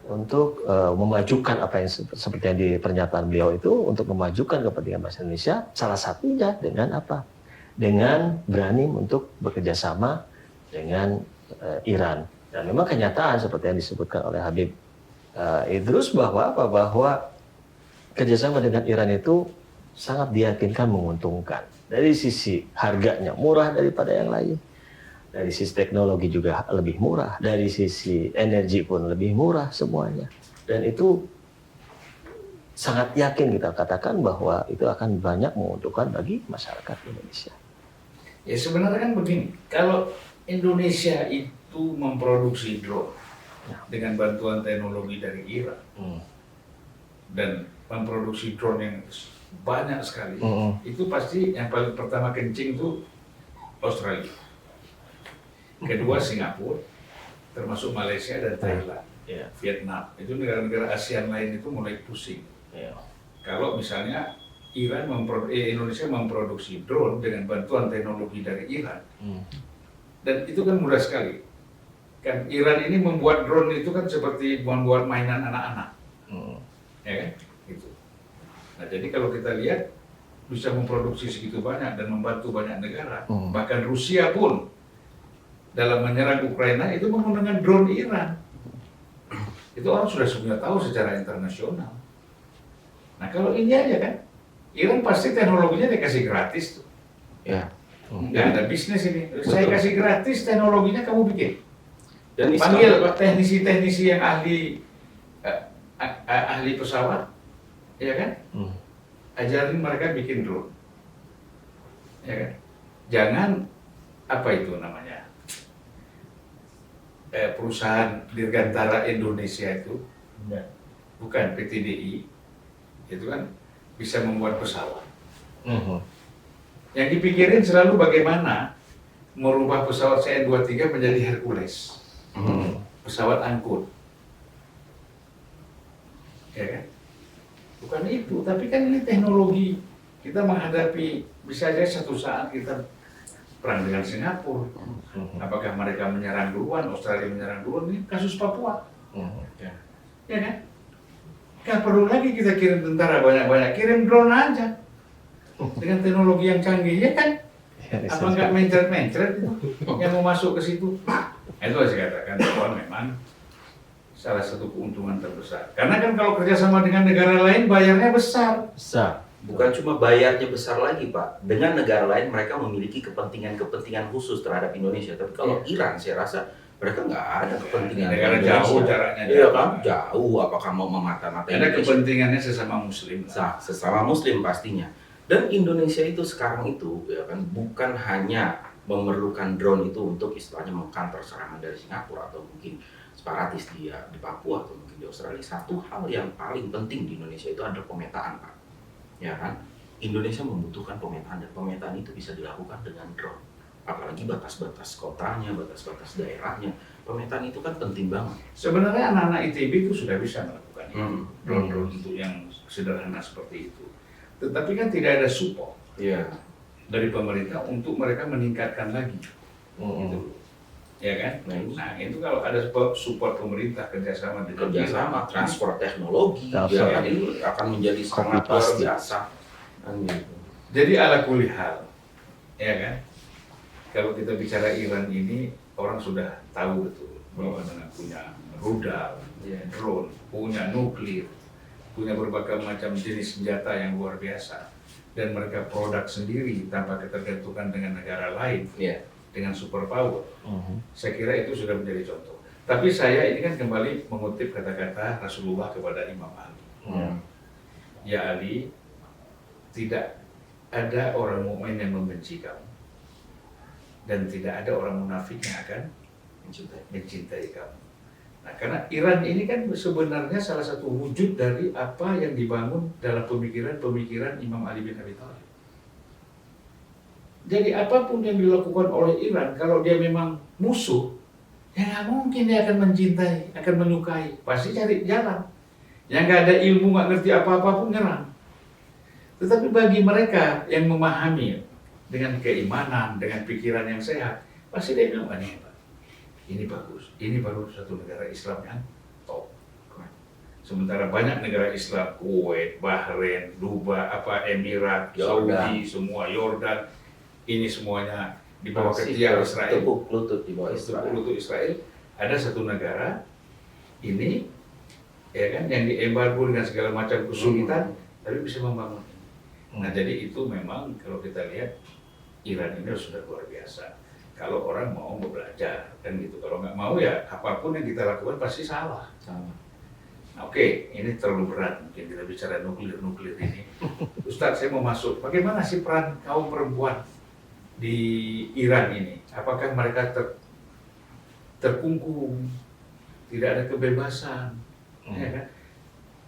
B: untuk memajukan apa yang seperti yang di pernyataan beliau itu, untuk memajukan kepentingan bangsa Indonesia, salah satunya dengan apa? Dengan berani untuk bekerja sama dengan Iran. Dan memang kenyataan seperti yang disebutkan oleh Habib Idrus bahwa apa? Bahwa kerjasama dengan Iran itu sangat diyakinkan menguntungkan. Dari sisi harganya murah daripada yang lain, dari sisi teknologi juga lebih murah, dari sisi energi pun lebih murah semuanya. Dan itu sangat yakin kita katakan bahwa itu akan banyak menguntungkan bagi masyarakat Indonesia.
A: Ya sebenarnya kan begini, kalau Indonesia itu memproduksi drone dengan bantuan teknologi dari Iran dan memproduksi drone yang banyak sekali, itu pasti yang paling pertama kencing itu Australia, kedua Singapura, termasuk Malaysia dan Thailand, Vietnam. Itu negara-negara ASEAN lain itu mulai pusing. Kalau misalnya Indonesia memproduksi drone dengan bantuan teknologi dari Iran, dan itu kan mudah sekali. Kan Iran ini membuat drone itu kan seperti membuat mainan anak-anak, ya kan? Gitu. Nah jadi kalau kita lihat bisa memproduksi segitu banyak dan membantu banyak negara, bahkan Rusia pun dalam menyerang Ukraina itu menggunakan drone Iran. Itu orang sudah tahu secara internasional. Nah kalau ini aja kan, Iran pasti teknologinya dikasih gratis tuh.
D: Ya.
A: Nggak ada bisnis ini. Saya kasih gratis teknologinya, kamu bikin.
C: Dan
A: Panggil teknisi-teknisi yang ahli pesawat, ya kan? Ajarin mereka bikin drone, ya kan? Jangan apa itu namanya perusahaan Dirgantara Indonesia itu, bukan PTDI, itu kan bisa membuat pesawat. Yang dipikirin selalu bagaimana merubah pesawat CN-23 menjadi Hercules, pesawat angkut, ya kan? Bukan itu, tapi kan ini teknologi. Kita menghadapi, bisa saja satu saat kita perang dengan Singapura. Apakah mereka menyerang duluan, Australia menyerang duluan, ini kasus Papua. Ya kan? Gak perlu lagi kita kirim tentara banyak-banyak, kirim drone aja. Dengan teknologi yang canggih, ya kan? Apa enggak mencret-mencret itu yang mau masuk ke situ? Itu saya katakan bahwa memang salah satu keuntungan terbesar. Karena kan kalau kerjasama dengan negara lain bayarnya besar.
C: bukan cuma bayarnya besar lagi, Pak. Dengan negara lain mereka memiliki kepentingan-kepentingan khusus terhadap Indonesia. Tapi kalau Iran, saya rasa mereka nggak ada kepentingan.
A: Negara jauh jaraknya.
C: Iya kan, jauh. Apakah mau memata-matai
A: Ada
C: Indonesia?
A: kepentingannya sesama Muslim.
C: Sesama Muslim pastinya. Dan Indonesia itu sekarang itu, ya kan, bukan hanya memerlukan drone itu untuk istilahnya mengcounter serangan dari Singapura atau mungkin separatis di Papua atau mungkin di Australia. Satu hal yang paling penting di Indonesia itu adalah pemetaan, Pak. Ya kan? Indonesia membutuhkan pemetaan, dan pemetaan itu bisa dilakukan dengan drone. Apalagi batas-batas kotanya, batas-batas daerahnya. Pemetaan itu kan penting banget.
A: Sebenarnya anak-anak ITB itu sudah bisa melakukan itu. Drone-drone untuk yang sederhana seperti itu. Tetapi kan tidak ada support dari pemerintah untuk mereka meningkatkan lagi. Gitu. ya kan?
C: Nah,
A: Nah itu kalau ada support pemerintah kerjasama dengan
C: kerjasama, transfer teknologi,
B: Transfer.
C: ya kan ini akan menjadi sangat luar
B: pasti.
C: biasa. Kan gitu.
A: Jadi ala kulli hal, ya kan? Kalau kita bicara Iran ini, orang sudah tahu betul bahwa dengan punya rudal, drone, punya nuklir, punya berbagai macam jenis senjata yang luar biasa, dan mereka produk sendiri tanpa ketergantungan dengan negara lain,
C: Iya.
A: dengan superpower. Saya kira itu sudah menjadi contoh. Tapi saya ini kan kembali mengutip kata-kata Rasulullah kepada Imam Ali. Ya Ali, tidak ada orang mukmin yang membenci kamu, dan tidak ada orang munafik yang akan mencintai kamu. Nah, karena Iran ini kan sebenarnya salah satu wujud dari apa yang dibangun dalam pemikiran Imam Ali bin Abi Thalib. Jadi apapun yang dilakukan oleh Iran, kalau dia memang musuh, ya nggak mungkin dia akan mencintai, akan menyukai. Pasti cari jalan. Yang nggak ada ilmu, nggak ngerti apa-apa pun nyerang. Tetapi bagi mereka yang memahami dengan keimanan, dengan pikiran yang sehat, pasti dia bilang, ini bagus, ini baru satu negara Islam yang top. Sementara banyak negara Islam, Kuwait, Bahrain, Dubai, Emirat, Saudi, semua Yordan, ini semuanya di bawah ketiak Israel.
C: Tepuk lutut di bawah Israel.
A: Tepuk lutut Israel. Ada satu negara ini, ya kan, yang diembargo dengan segala macam kesulitan, tapi bisa membangun. Nah, jadi itu memang kalau kita lihat Iran ini sudah luar biasa. Kalau orang mau belajar kan gitu, kalau nggak mau ya apapun yang kita lakukan pasti salah. Nah, oke, ini terlalu berat mungkin kita bicara nuklir ini. Ustadz, saya mau masuk. Bagaimana sih peran kaum perempuan di Iran ini? Apakah mereka terkungkung, tidak ada kebebasan, ya kan?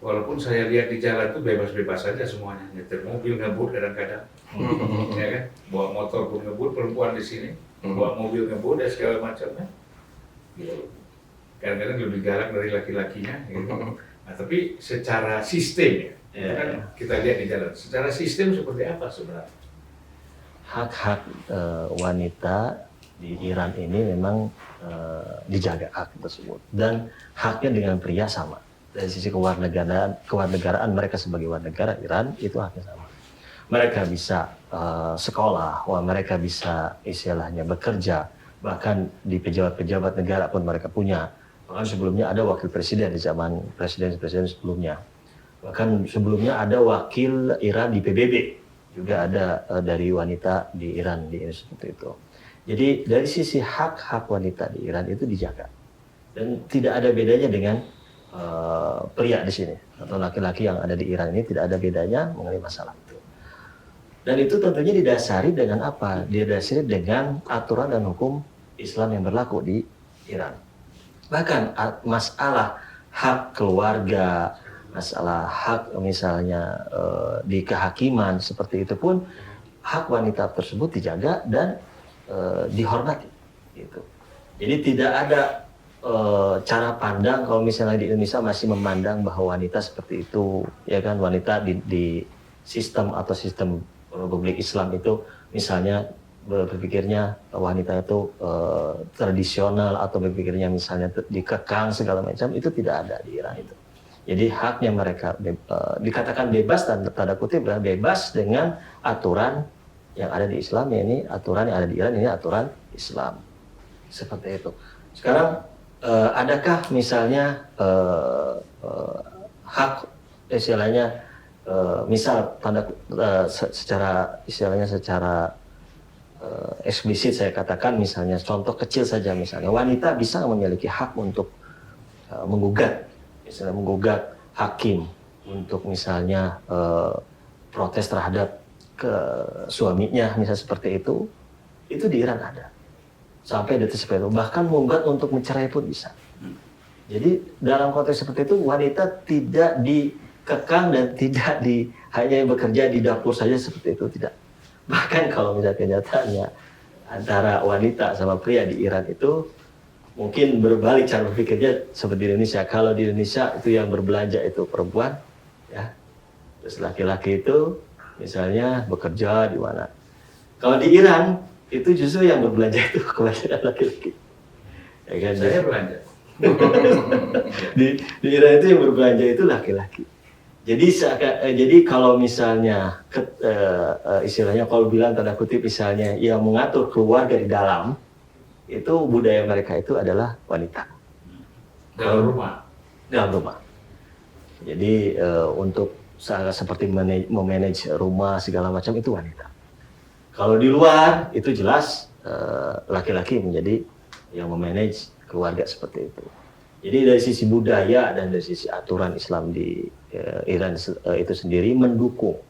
A: Walaupun saya lihat di jalan itu bebas-bebas saja semuanya, nyetir mobil ngebut kadang-kadang, ya kan? Bawa motor pun ngebut, perempuan di sini, bawa mobil ngebut dan segala macamnya, gitu. Kadang-kadang lebih galak dari laki-lakinya, gitu. Nah, tapi secara sistem ya, kan kita lihat di jalan, secara sistem seperti apa sebenarnya?
B: Hak-hak wanita di Iran ini memang dijaga hak tersebut, dan haknya dengan pria sama. Dari sisi kewarganegaraan mereka sebagai warga negara Iran itu haknya sama. Mereka bisa sekolah, mereka bisa istilahnya bekerja, bahkan di pejabat-pejabat negara pun mereka punya. Bahkan sebelumnya ada wakil presiden di zaman presiden-presiden sebelumnya. Bahkan sebelumnya ada wakil Iran di PBB, juga ada dari wanita di Iran seperti itu. Jadi dari sisi hak-hak wanita di Iran itu dijaga, dan tidak ada bedanya dengan pria di sini atau laki-laki yang ada di Iran ini, tidak ada bedanya mengenai masalah itu. Dan itu tentunya didasari dengan apa? Didasari dengan aturan dan hukum Islam yang berlaku di Iran. Bahkan masalah hak keluarga, masalah hak misalnya di kehakiman seperti itu pun hak wanita tersebut dijaga dan dihormati. Gitu. Jadi tidak ada cara pandang kalau misalnya di Indonesia masih memandang bahwa wanita seperti itu, ya kan, wanita di sistem atau sistem Republik Islam itu misalnya berpikirnya wanita itu tradisional atau berpikirnya misalnya dikekang segala macam, itu tidak ada di Iran itu. Jadi haknya mereka dikatakan bebas dan tanda kutip bebas dengan aturan yang ada di Islam, ya ini aturan yang ada di Iran, ini aturan Islam. Seperti itu. Sekarang adakah misalnya hak istilahnya misal secara istilahnya secara eksplisit saya katakan, misalnya contoh kecil saja, misalnya wanita bisa memiliki hak untuk menggugat, misalnya menggugat hakim untuk misalnya protes terhadap ke suaminya, misalnya seperti itu di Iran ada. Sampai detik seperti itu, bahkan menggugat untuk mencerai pun bisa. Jadi dalam konteks seperti itu wanita tidak dikekang dan tidak hanya bekerja di dapur saja seperti itu, tidak. Bahkan kalau misalnya kenyataannya antara wanita sama pria di Iran itu mungkin berbalik cara berpikirnya seperti di Indonesia. Kalau di Indonesia itu yang berbelanja itu perempuan, ya, terus laki-laki itu misalnya bekerja di mana. Kalau di Iran itu justru yang berbelanja itu kebanyakan laki-laki. Ya kan?
A: Saya belanja.
B: Di Iran itu yang berbelanja itu laki-laki. Jadi kalau misalnya istilahnya kalau bilang tanda kutip misalnya yang mengatur keluarga di dalam itu budaya mereka itu adalah wanita
A: Dalam rumah.
B: dalam rumah. Jadi untuk seperti memanage rumah segala macam itu wanita. Kalau di luar itu jelas laki-laki menjadi yang memanage keluarga seperti itu. Jadi dari sisi budaya dan dari sisi aturan Islam di Iran itu sendiri mendukung.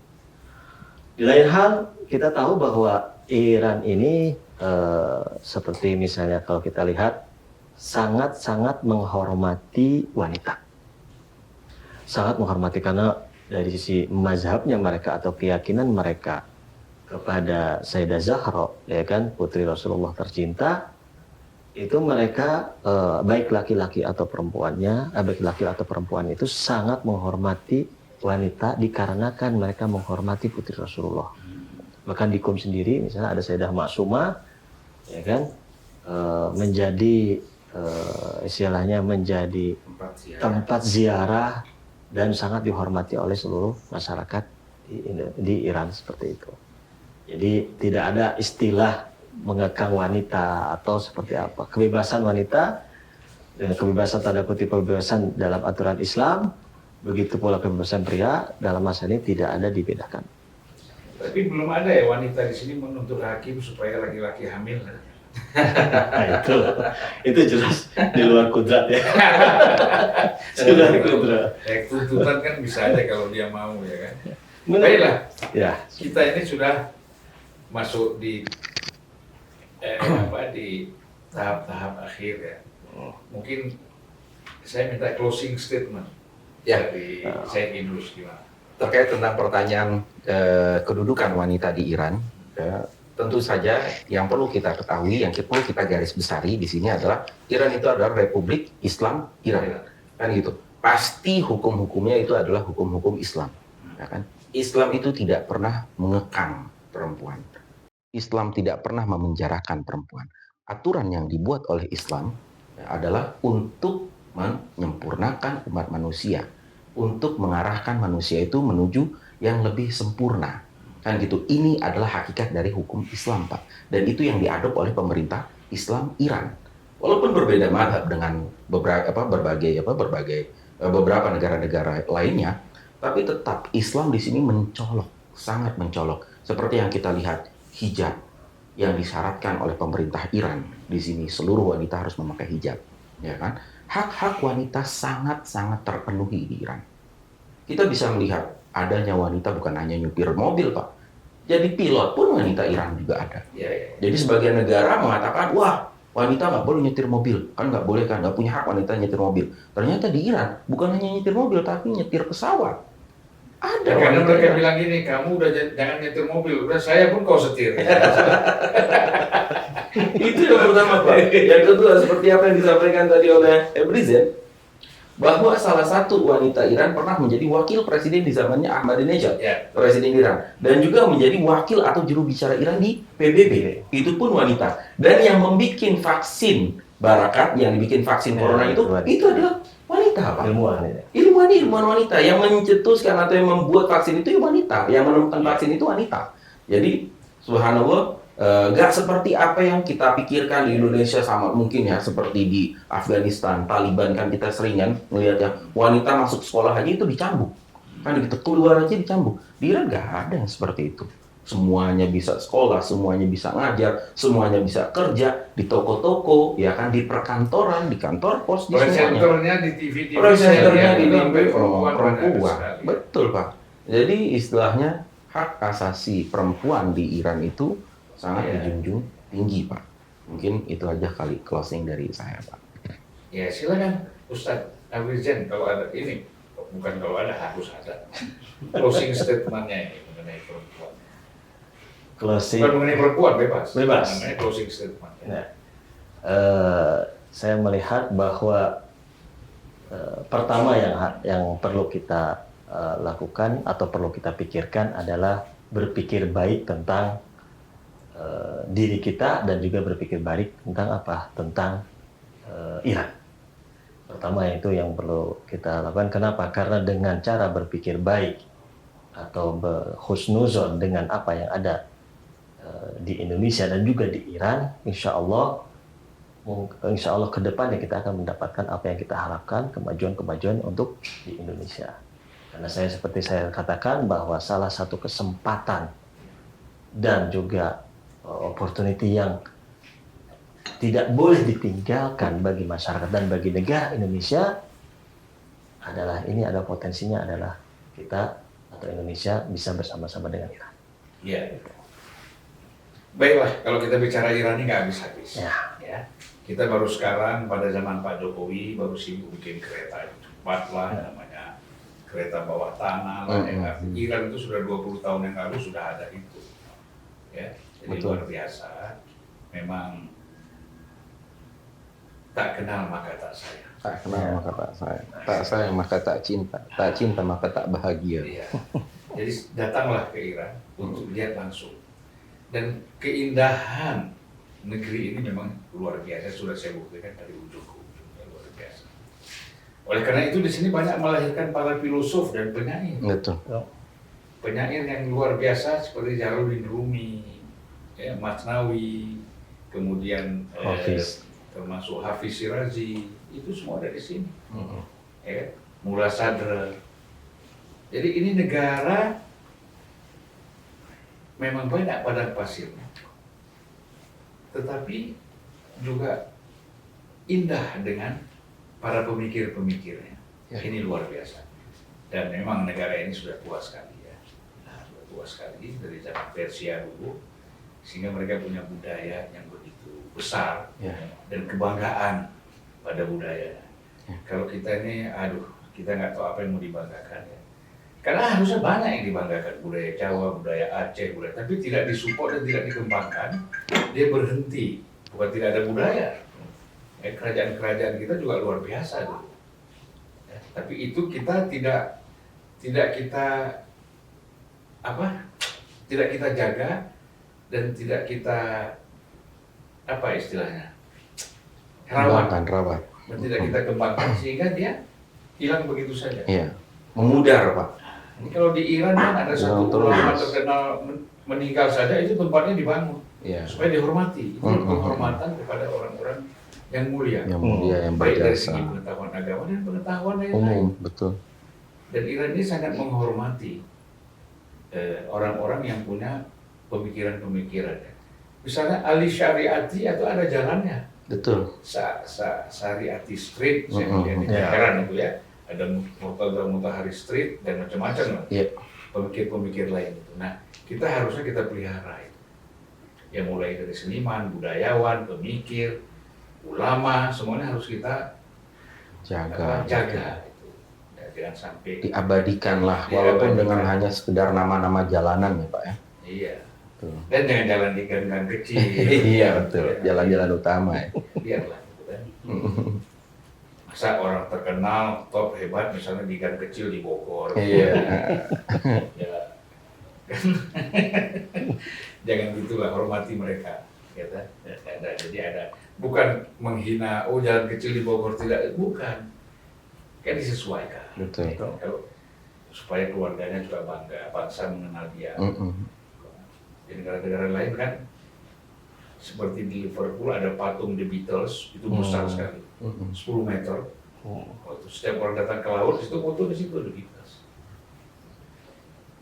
B: Di lain hal kita tahu bahwa Iran ini seperti misalnya kalau kita lihat sangat-sangat menghormati wanita. Sangat menghormati karena dari sisi mazhabnya mereka atau keyakinan mereka kepada Sayyidah Zahra, ya kan, putri Rasulullah tercinta, itu mereka baik laki-laki atau perempuannya, baik laki atau perempuan itu sangat menghormati wanita dikarenakan mereka menghormati putri Rasulullah. Bahkan di Qom sendiri misalnya ada Sayyidah Maksumah, ya kan, menjadi istilahnya menjadi tempat ziarah dan sangat dihormati oleh seluruh masyarakat di Iran seperti itu. Jadi tidak ada istilah mengekang wanita atau seperti apa. Kebebasan wanita, kebebasan tanda kutip kebebasan dalam aturan Islam, begitu pula kebebasan pria dalam masa ini tidak ada dibedakan.
A: Tapi belum ada ya wanita di sini menuntut hakim supaya laki-laki hamil.
B: Nah, itu jelas di luar kudrat ya. Di luar kudrat.
A: Tuntutan kan bisa aja kalau dia mau, ya kan.
B: Benar.
A: Baiklah,
B: Ya.
A: kita ini sudah masuk di di tahap-tahap akhir ya. Mungkin saya minta closing statement dari Said Idrus gimana?
D: Terkait tentang pertanyaan kedudukan wanita di Iran, tentu saja yang perlu kita ketahui, yang perlu kita garis besari di sini adalah Iran itu adalah Republik Islam Iran, kan gitu. Pasti hukum-hukumnya itu adalah hukum-hukum Islam, ya kan? Islam itu tidak pernah mengekang perempuan. Islam tidak pernah memenjarakan perempuan. Aturan yang dibuat oleh Islam adalah untuk menyempurnakan umat manusia, untuk mengarahkan manusia itu menuju yang lebih sempurna. Kan gitu. Ini adalah hakikat dari hukum Islam, Pak. Dan itu yang diadop oleh pemerintah Islam Iran. Walaupun berbeda mazhab dengan beberapa negara-negara lainnya, tapi tetap Islam di sini mencolok, sangat mencolok. Seperti yang kita lihat hijab yang disyaratkan oleh pemerintah Iran. Di sini seluruh wanita harus memakai hijab, ya kan? Hak-hak wanita sangat-sangat terpenuhi di Iran. Kita bisa melihat adanya wanita bukan hanya nyupir mobil, Pak. Jadi pilot pun wanita Iran juga ada. Jadi sebagian negara mengatakan, wah, wanita nggak boleh nyetir mobil. Kan nggak boleh, kan nggak punya hak wanita nyetir mobil. Ternyata di Iran bukan hanya nyetir mobil, tapi nyetir pesawat. Ada
A: Karena
D: wanita
A: mereka
D: Iran.
A: bilang gini, kamu udah jangan nyetir mobil, udah saya pun kau setir.
D: Itu yang pertama, Pak. Yang kedua, seperti apa yang disampaikan tadi oleh Ebrizen, bahwa salah satu wanita Iran pernah menjadi wakil presiden di zamannya Ahmadinejad, presiden Iran, dan juga menjadi wakil atau juru bicara Iran di PBB. Itu pun wanita. Dan yang membuat vaksin Barakat, yang dibikin vaksin corona itu adalah wanita, Pak. Ilmuwan wanita yang mencetuskan atau yang membuat vaksin itu wanita, yang menemukan vaksin itu wanita. Jadi subhanallah, nggak seperti apa yang kita pikirkan di Indonesia, sama mungkin ya seperti di Afghanistan, Taliban, kan kita sering kan melihat ya wanita masuk sekolah aja itu dicambuk, kan gitu, keluar aja dicambuk. Di Iran nggak ada yang seperti itu. Semuanya bisa sekolah, semuanya bisa ngajar, semuanya bisa kerja di toko-toko, ya kan, di perkantoran, di kantor pos, di semuanya.
A: Presenternya di TV,
D: Presenternya di
A: perempuan.
D: Betul, Pak. Jadi istilahnya hak asasi perempuan di Iran itu sangat dijunjung tinggi, Pak. Mungkin itu aja kali closing dari saya, Pak.
A: Ya silakan Ustadz Abrizan, kalau ada ini, bukan kalau ada, harus ada closing statementnya ini mengenai perempuan.
B: Closing.
A: Bukan mengenai perempuan, bebas.
B: Bebas.
A: Namanya closing statement.
B: Nah, saya melihat bahwa pertama yang perlu kita lakukan atau perlu kita pikirkan adalah berpikir baik tentang diri kita dan juga berpikir baik tentang apa? Tentang Iran. Pertama itu yang perlu kita lakukan. Kenapa? Karena dengan cara berpikir baik atau berhusnuzon dengan apa yang ada di Indonesia dan juga di Iran, insya Allah ke depannya kita akan mendapatkan apa yang kita harapkan, kemajuan-kemajuan untuk di Indonesia. Karena seperti saya katakan bahwa salah satu kesempatan dan juga opportunity yang tidak boleh ditinggalkan bagi masyarakat dan bagi negara Indonesia adalah ini ada potensinya adalah kita atau Indonesia bisa bersama-sama dengan Iran.
A: Iya. Baiklah, kalau kita bicara Iran ini nggak habis-habis. Ya. Kita baru sekarang pada zaman Pak Jokowi baru sibuk bikin kereta cepat lah, namanya kereta bawah tanah lah. Iran itu sudah 20 tahun yang lalu sudah ada itu. Ya, jadi luar biasa. Memang tak kenal maka tak sayang.
D: Tak kenal maka tak sayang. Tak sayang maka tak cinta. Tak cinta maka tak bahagia.
A: Iya. Jadi datanglah ke Iran untuk lihat langsung. Dan keindahan negeri ini memang luar biasa, sudah saya buktikan dari ujung ke ujungnya luar biasa. Oleh karena itu di sini banyak melahirkan para filosof dan penyair.
D: Betul.
A: Penyair yang luar biasa seperti Jalaluddin Rumi, ya, Masnawi, kemudian termasuk Hafiz Shirazi, itu semua dari sini. Ya, Mullah Sadra. Jadi ini negara memang banyak padang pasirnya, tetapi juga indah dengan para pemikir-pemikirnya. Ini luar biasa. Dan memang negara ini sudah tua sekali ya. Sudah tua sekali dari zaman Persia dulu, sehingga mereka punya budaya yang begitu besar dan kebanggaan pada budaya. Kalau kita ini, kita nggak tahu apa yang mau dibanggakan ya. Karena harusnya banyak yang dibanggakan, budaya Jawa, budaya Aceh, tapi tidak disupport dan tidak dikembangkan, dia berhenti. Bukan tidak ada budaya. Kerajaan-kerajaan kita juga luar biasa dulu. Ya, tapi itu kita tidak kita jaga dan tidak kita rawat. Dan tidak kita kembangkan sehingga dia hilang begitu saja.
D: Iya. Memudar, Pak.
A: Ini kalau di Iran kan ada satu ulama terkenal meninggal saja, itu tempatnya dibangun supaya dihormati. Itu penghormatan kepada orang-orang yang mulia,
D: yang
A: baik dari
D: berjasa.
A: segi pengetahuan agama dan pengetahuan yang
D: Umum,
A: lain.
D: betul.
A: Dan Iran ini sangat menghormati orang-orang yang punya pemikiran-pemikiran. Misalnya Ali Syariati atau ada jalannya.
D: Betul.
A: Syariati Street, saya melihat di Teheran itu ya. Ada Murtada Mutahari Street dan macam-macam lah. Pemikir-pemikir lain itu. Nah, kita harusnya kita pelihara itu. Ya mulai dari seniman, budayawan, pemikir, ulama, semuanya harus kita jaga itu. Ya, jangan sampai
D: diabadikanlah walaupun dengan hanya sekedar nama-nama jalanan ya, Pak ya.
A: Iya.
D: Betul.
A: Dan jangan jalan di gang-gang kecil.
D: Iya, betul. Jalan-jalan utama ya.
A: Biarlah gitu kan. Masa orang terkenal, top, hebat, misalnya di gang kecil di Bogor.
D: Iya.
A: Ya. Jangan gitulah, hormati mereka. Gitu. Jadi ada, bukan menghina, jalan kecil di Bogor, tidak, bukan. Kan disesuaikan.
D: Betul.
A: Kalau supaya keluarganya juga bangga, bangsa mengenal dia. Di negara-negara lain kan, seperti di Liverpool ada patung The Beatles, itu besar sekali, 10 meter. Waktu setiap orang datang ke laut, itu foto di situ The Beatles.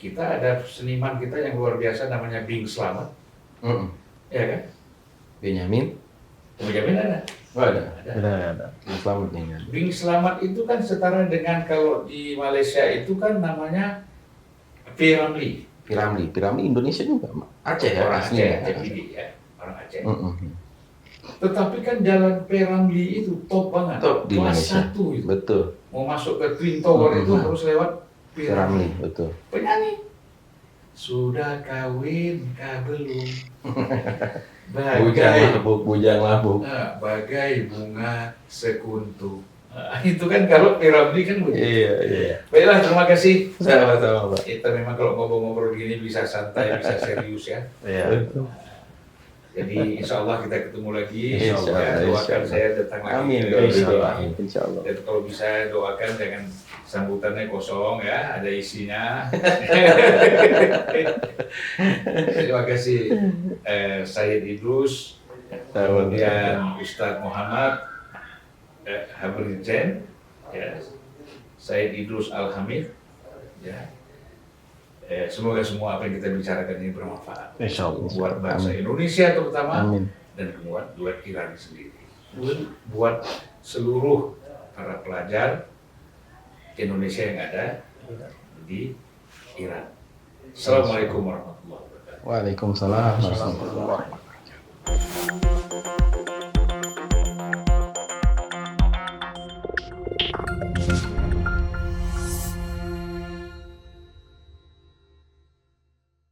A: Kita ada seniman kita yang luar biasa namanya Bing Slamet, ya kan?
D: Benyamin
A: ada.
D: Oh, ada.
B: Selamat.
A: Bing Slamet itu kan setara dengan kalau di Malaysia itu kan namanya P. Ramlee.
D: Piramli Indonesia juga, Aceh ya,
A: Orang
D: aslinya.
A: Aceh, ya. Orang Aceh. Tetapi kan jalan P. Ramlee itu top banget,
D: Top di
A: kelas
D: Indonesia.
A: 1 itu.
D: Betul.
A: Mau masuk ke Twin Tower itu harus lewat P.
D: Piramli,
A: Ramlee.
D: betul.
A: Penyanyi. Sudah kawin kah belum?
D: Bujang labuk.
A: Bagai bunga sekuntum. Itu kan kalau P. Ramlee kan begitu.
D: Iya.
A: Baiklah, terima kasih.
D: Sama-sama, Pak.
A: Kita memang kalau ngobrol-ngobrol gini bisa santai, bisa serius ya.
B: Iya.
A: Jadi insya Allah kita ketemu lagi.
D: Insya Allah,
A: Ya,
D: insya
A: doakan
D: Allah.
A: saya datang lagi.
D: Amin.
B: Insya Allah. Insya Allah.
A: Dan kalau bisa doakan jangan sambutannya kosong ya, ada isinya. Terima kasih Sayyid Idrus, kemudian Ustadz Muhammad Habirjen, ya, Sayyid Idrus Al-Hamid, ya. Semoga semua apa yang kita bicarakan ini bermanfaat
B: Insya Allah.
A: buat bangsa
D: Amin.
A: Indonesia terutama
D: Amin.
A: dan buat Iran sendiri, buat seluruh para pelajar Indonesia yang ada di Iran. Assalamualaikum warahmatullahi wabarakatuh.
D: Waalaikumsalam warahmatullahi wabarakatuh.